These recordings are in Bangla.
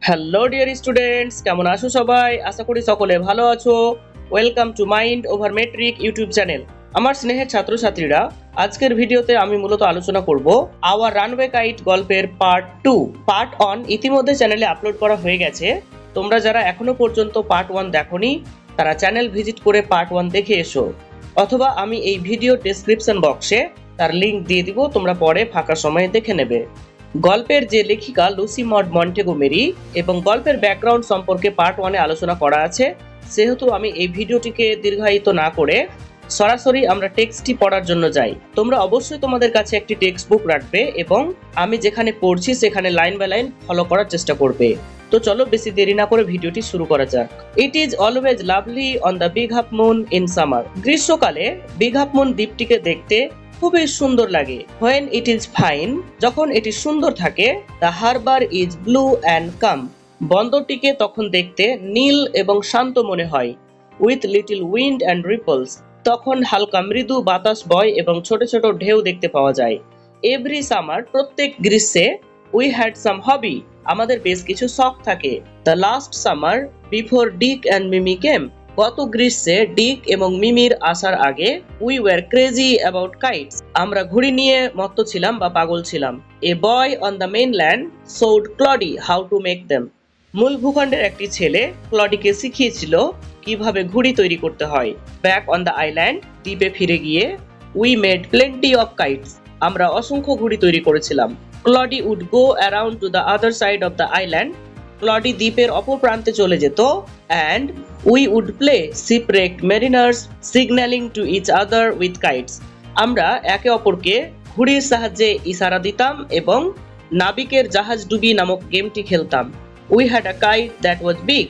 হ্যালো ডিয়ার স্টুডেন্টস, কেমন আছো সবাই? আশা করি সকলে ভালো আছো। Welcome to mind over metric YouTube channel. আমার স্নেহের ছাত্রছাত্রীরা, আজকের ভিডিওতে আমি মূলত আলোচনা করব আওয়ার রানওয়ে কাইট গল্পের পার্ট 2। পার্ট 1 ইতিমধ্যে চ্যানেলে আপলোড করা হয়ে গেছে। তোমরা যারা এখনো পর্যন্ত পার্ট 1 দেখোনি, তারা চ্যানেল ভিজিট করে পার্ট 1 দেখে এসো, অথবা আমি এই ভিডিও ডেসক্রিপশন বক্সে তার লিংক দিয়ে দিব, তোমরা পরে ফাঁকা সময়ে দেখে নেবে। গল্পের যে লেখিকা লুসি মড মন্টেগোমেরি এবং গল্পের ব্যাকগ্রাউন্ড সম্পর্কে পার্ট 1 এ আলোচনা করা আছে, সেহেতু আমি এই ভিডিওটিকে দীর্ঘায়িত না করে সরাসরি আমরা টেক্সটটি পড়ার জন্য যাই। তোমরা অবশ্যই তোমাদের কাছে একটি টেক্সট বুক রাখবে এবং আমি যেখানে পড়ছি সেখানে লাইন বাই লাইন ফলো করার চেষ্টা করবে। তো চলো বেশি দেরি না করে ভিডিওটি শুরু করা যাক। It is always lovely on the big Half moon in summer. গ্রীষ্মকালে বিগ হাফ মুন দ্বীপটিকে দেখতে খুবই সুন্দর লাগে। হোয়েন ইট ইজ ফাইন, যখন এটি সুন্দর থাকে। The harbour is blue and calm, বন্দরটিকে তখন দেখতে নীল এবং শান্ত মনে হয়। With little wind and ripples, তখন হালকা মৃদু বাতাস বয় এবং ছোট ছোট ঢেউ দেখতে পাওয়া যায়। এভরি সামার, প্রত্যেক গ্রীষ্মে। উই হ্যাড সাম হবি, আমাদের বেশ কিছু শখ থাকে। The last summer before Dick and Mimi came, গত গ্রীষ্মে ডিক এবং মিমির আসার আগে। We were crazy about kites, আমরা ঘুড়ি নিয়ে মত্ত ছিলাম বা পাগল ছিলাম। A boy on the mainland showed Claudie how to make them, মূল ভূখণ্ডের একটি ছেলে ক্লডিকে শিখিয়েছিল কিভাবে ঘুড়ি তৈরি করতে হয়। ব্যাক অন দ্য আইল্যান্ড, দ্বীপে ফিরে গিয়ে। We made plenty of kites, আমরা অসংখ্য ঘুড়ি তৈরি করেছিলাম। Claudie would go around to the other side of the island, Claudie দ্বীপের অপর প্রান্তে চলে যেত। And we would play shipwrecked mariners signalling to each other with kites, আমরা একে অপরকে ঘুড়ির সাহায্যে ইশারা দিতাম এবং নাবিকের জাহাজ ডুবি নামক গেমটি খেলতাম। We had a kite that was big,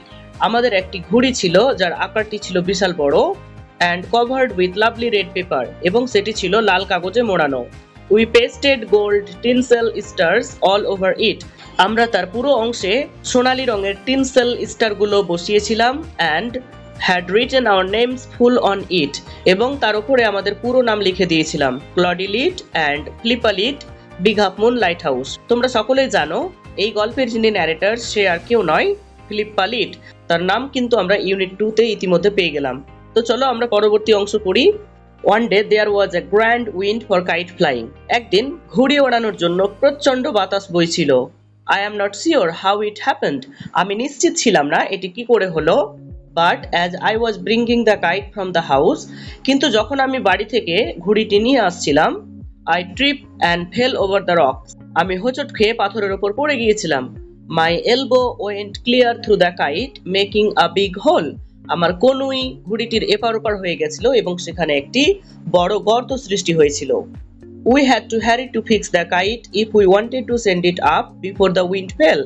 আমাদের একটি ঘুড়ি ছিল যার আকারটি ছিল বিশাল বড়। And covered with lovely red paper, এবং সেটি ছিল লাল কাগজে মোড়ানো। We pasted gold tinsel stars all over it, আমরা তার পুরো অংশে সোনালী রঙের টিনসেল স্টারগুলো বসিয়েছিলাম। And had written our names full on it, এবং তার উপরে আমাদের পুরো নাম লিখে দিয়েছিলাম। Claudie Lit and Flippa Litt, big Half moon light house. তোমরা সকলেই জানো এই গল্পের যিনি ন্যারেটর সে আর কেউ নয়, ফিলিপ্পা লিট। তার নাম কিন্তু আমরা ইউনিট 2 তে ইতিমধ্যে পেয়ে গেলাম। তো চলো আমরা পরবর্তী অংশ পড়ি। One day there was a grand wind for kite flying, একদিন ঘুড়ি ওড়ানোর জন্য প্রচন্ড বাতাস বইছিল। I am not sure how it happened, আমি নিশ্চিত ছিলাম না এটি কি করে হলো। But as I was bringing the kite from the house, কিন্তু যখন আমি বাড়ি থেকে ঘুড়িটি নিয়ে আসছিলাম। I trip and fell over the rocks, আমি হোঁচট খেয়ে পাথরের ওপর পড়ে গিয়েছিলাম। My elbow went clear through the kite making a big hole, আমার কনুই ঘুড়িটির এপার ওপার হয়ে গেছিল এবং সেখানে একটি বড় গর্ত সৃষ্টি হয়েছিল। We had to Harry to fix the kite if we wanted to send it up before the wind fail,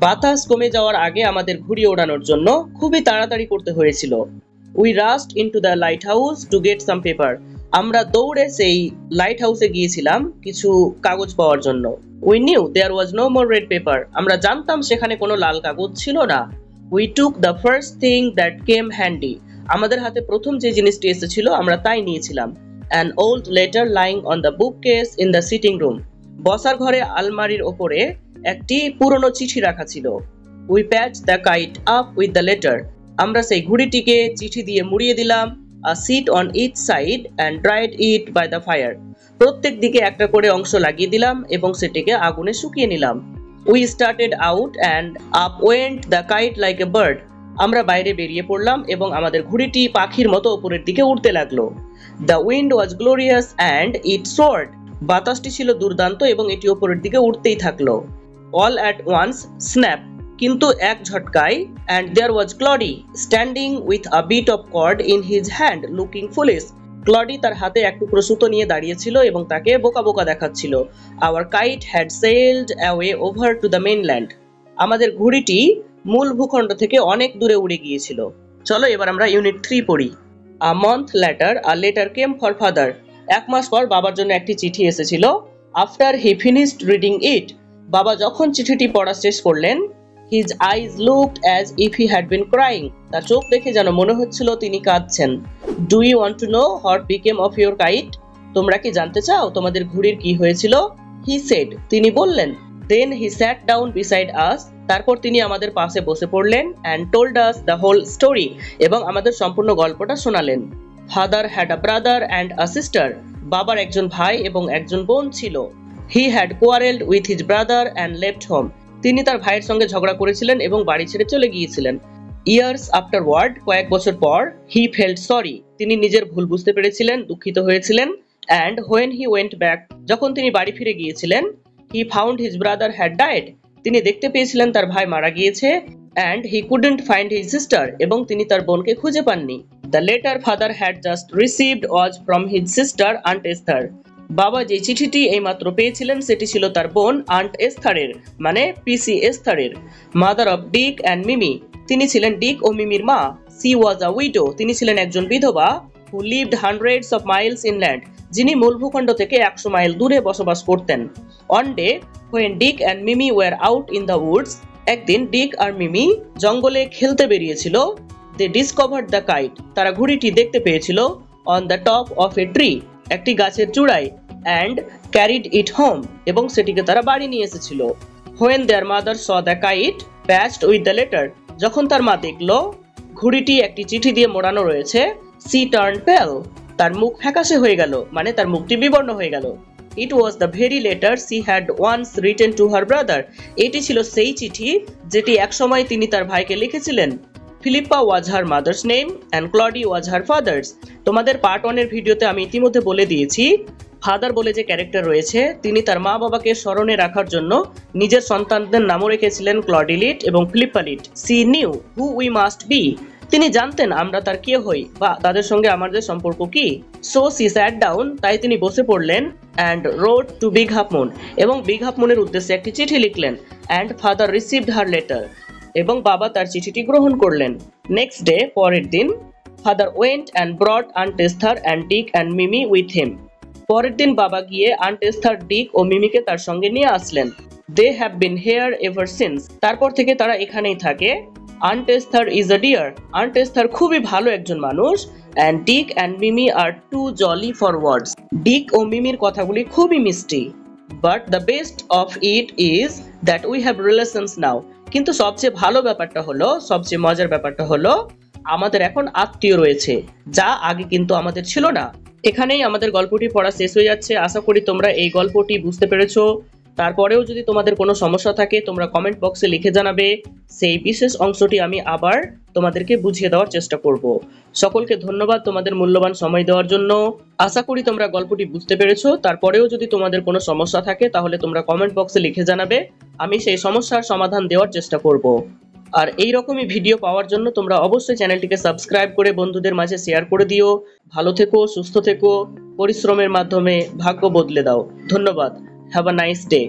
বাতাস কমে যাওয়ার আগে আমাদের ঘুড়ি ওড়ানোর জন্য খুবই তাড়াতাড়ি করতে হয়েছিল। We rushed into the lighthouse to get some paper, আমরা দৌড়ে সেই লাইট হাউসে গিয়েছিলাম কিছু কাগজ পাওয়ার জন্য। We knew there was no more red paper, আমরা জানতাম সেখানে কোনো লাল কাগজ ছিল না। We took the first thing that came handy, আমাদের হাতে প্রথম যে জিনিসটি এসেছিল আমরা তাই নিয়েছিলাম। An old letter lying on the bookcase in the sitting room, বসার ঘরে আলমারির ওপরে একটি পুরনো চিঠি রাখা ছিল। We patch the kite up with the letter, আমরা সেই ঘুড়িটিকে চিঠি দিয়ে মুড়িয়ে দিলাম। A sheet on each side and dried it by the fire, প্রত্যেক দিকে একটা করে অংশ লাগিয়ে দিলাম এবং সেটিকে আগুনে শুকিয়ে নিলাম। We started out and up went the kite like a bird, আমরা বাইরে বেরিয়ে পড়লাম এবং আমাদের ঘুড়িটি পাখির মতো উপরের দিকে উঠতে লাগলো। The wind was glorious and it soared, বাতাসটি ছিল দুর্দান্ত এবং এটি উপরের দিকে উঠতেই থাকলো। অল অ্যাট ওয়ান্স স্ন্যাপ, কিন্তু এক ঝটকায়। And there was Claudie standing with a bit of cord in his hand looking foolish, Claudie তার হাতে এক টুকরো সুতো নিয়ে দাঁড়িয়েছিল এবং তাকে বোকা বোকা দেখাচ্ছিল। Our kite had sailed away over to the mainland, আমাদের ঘুড়িটি মূল ভূখণ্ড থেকে অনেক দূরে উড়ে গিয়েছিল। চলো এবার আমরা ইউনিট 3 পড়ি। A month later a letter came for father, এক মাস পর বাবার জন্য একটি চিঠি এসেছিল। After he finished reading it, বাবা যখন চিঠিটি পড়া শেষ করলেন। His eyes looked as if he had been crying, তার চোখ দেখে যেন মনে হচ্ছিল তিনি কাঁদছেন। Do you want to know what became of your kite, তোমরা কি জানতে চাও তোমাদের ঘুড়ির কি হয়েছিল? হি সেড, তিনি বললেন। Then he sat down beside us. তারপর তিনি আমাদের পাশে বসে পড়লেন and told us the whole story. এবং আমাদের সম্পূর্ণ গল্পটা শোনালেন। Father had a brother and a sister. বাবার একজন ভাই এবং একজন বোন ছিল। He had quarreled with his brother and left home. তিনি তার ভাইয়ের সঙ্গে ঝগড়া করেছিলেন এবং বাড়ি ছেড়ে চলে গিয়েছিলেন। Years afterward, কয়েক বছর পর, he felt sorry. তিনি নিজের ভুল বুঝতে পেরেছিলেন, দুঃখিত হয়েছিলেন। And when he went back, যখন তিনি বাড়ি ফিরে গিয়েছিলেন, he found his brother had died. তিনি দেখতে পেয়েছিলেন তার ভাই মারা গিয়েছে। And he couldn't find his sister. এবং তিনি তার বোনকে খুঁজে পাননি। The letter father had just received was from his sister Aunt Esther. বাবা যে চিঠিটি এইমাত্র পেয়েছিলেন সেটি ছিল তার বোন আন্ট এস্থারের, মানে পিসি এস্থারের। Mother of Dick and Mimi, তিনি ছিলেন ডিক ও মিমির মা। সি ওয়াজ আ উইডো, তিনি ছিলেন একজন বিধবা। Who lived hundreds of miles inland, যিনি মূল ভূখণ্ড থেকে 100 মাইল দূরে বসবাস করতেন। One day when Dick and Mimi were out in the woods, একদিন ডিক আর মিমি জঙ্গলে খেলতে বেরিয়েছিল। দে ডিসকভার্ড দ্য কাইট, তারা ঘুড়িটি দেখতে পেয়েছিল। On the top of a tree, একটি গাছের চূড়ায়। অ্যান্ড ক্যারিড ইট হোম, এবং সেটিকে তারা বাড়ি নিয়ে এসেছিল। When there mother saw the kite patched with the letter, যখন তার মা দেখলো ঘুড়িটি একটি চিঠি দিয়ে মোড়ানো রয়েছে, সি টার্ন পেল, তার মুখ ফ্যাকাশে হয়ে গেল, মানে তার মুখটি বিবর্ণ হয়ে গেল। It was the very letter she had once written to her brother, এটি ছিল সেই চিঠি যেটি একসময় তিনি তার ভাইকে লিখেছিলেন। Philippa was her mother's name and Claudie was her father's. তোমাদের পার্ট 1 এর ভিডিওতে আমি ইতিমধ্যে বলে দিয়েছি, ফাদার বলে যে ক্যারেক্টার রয়েছে তিনি তার মা বাবাকে স্মরণে রাখার জন্য নিজের সন্তানদের নামও রেখেছিলেন ক্লডিলিট এবং Philippa Lit. She knew who we must be, তিনি জানতেন আমরা তার কে হই বা তাদের সঙ্গে আমাদের সম্পর্ক কি। সো সি স্যাট ডাউন, তাই তিনি বসে পড়লেন। And wrote to Big Half Moon, এবং বিগ হাফ মুনের উদ্দেশ্যে একটি চিঠি লিখলেন। And father received her letter, এবং বাবা তার চিঠিটি গ্রহণ করলেন। নেক্সট ডে, পরের দিন, father went and brought Aunt Esther and Dick and Mimi with him. পরের দিন বাবা গিয়ে আন্ট এস্থার, ডিক ও মিমিকে তার সঙ্গে নিয়ে আসলেন। They have been here ever since, তারপর থেকে তারা এখানেই থাকে। Aunt Esther is a dear, aunt Esther খুবই ভালো একজন মানুষ। And Dick and Mimi are too jolly for words, Dick ও মিমির কথাগুলি খুবই মিষ্টি। But the best of it is that we have relations now, কিন্তু সবচেয়ে ভালো ব্যাপারটা হলো, সবচেয়ে মজার ব্যাপারটা হলো আমাদের এখন আত্মীয় রয়েছে, যা আগে কিন্তু আমাদের ছিল না। এখানেই আমাদের গল্পটি পড়া শেষ হয়ে যাচ্ছে। আশা করি তোমরা এই গল্পটি বুঝতে পেরেছো। তারপরেও যদি তোমাদের কোনো সমস্যা থাকে তোমরা কমেন্ট বক্সে লিখে জানাবে, সেই বিশেষ অংশটি আমি আবার তোমাদেরকে বুঝিয়ে দেওয়ার চেষ্টা করব। সকলকে ধন্যবাদ তোমাদের মূল্যবান সময় দেওয়ার জন্য। আশা করি তোমরা গল্পটি বুঝতে পেরেছো। তারপরেও যদি তোমাদের কোনো সমস্যা থাকে তাহলে তোমরা কমেন্ট বক্সে লিখে জানাবে, আমি সেই সমস্যার সমাধান দেওয়ার চেষ্টা করব। আর এই রকমই ভিডিও পাওয়ার জন্য তোমরা অবশ্যই চ্যানেলটিকে সাবস্ক্রাইব করে বন্ধুদের মাঝে শেয়ার করে দিও। ভালো থেকো, সুস্থ থেকো, পরিশ্রমের মাধ্যমে ভাগ্য বদলে দাও। ধন্যবাদ। Have a nice day.